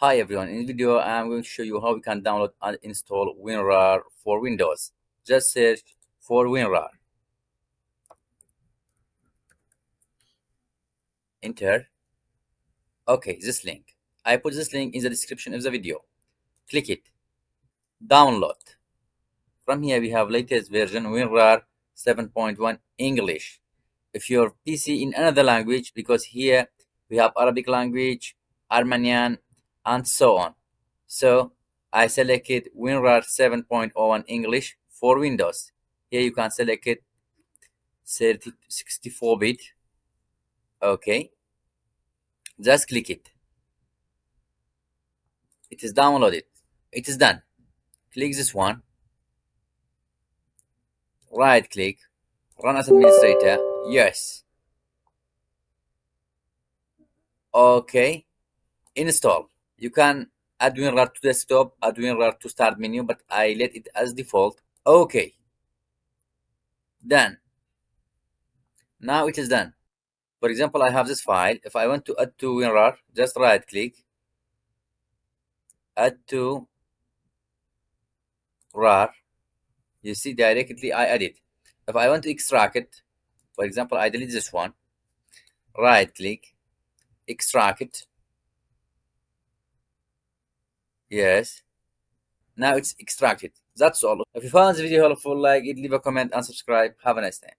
Hi everyone, in this video I'm going to show you how we can download and install WinRAR for Windows. Just search for WinRAR, enter. Okay, this link. I put this link in the description of the video. Click it, download. From here we have latest version WinRAR 7.1 English. If your PC in another language, because here we have Arabic language, Armenian, and so on. So I selected WinRAR 7.01 English for Windows. Here you can select it 64-bit. Okay, just click it. It is downloaded. It is done. Click this one. Right click. Run as administrator. Yes. Okay. Install. You can add WinRAR to desktop, add WinRAR to start menu, but I let it as default. Okay. Done. Now it is done. For example, I have this file. If I want to add to WinRAR, just right click, add to RAR. You see directly I add it. If I want to extract it, for example, I delete this one, right click, extract it. Yes. Now it's extracted. That's all. If you found this video helpful, like it, leave a comment and subscribe. Have a nice day.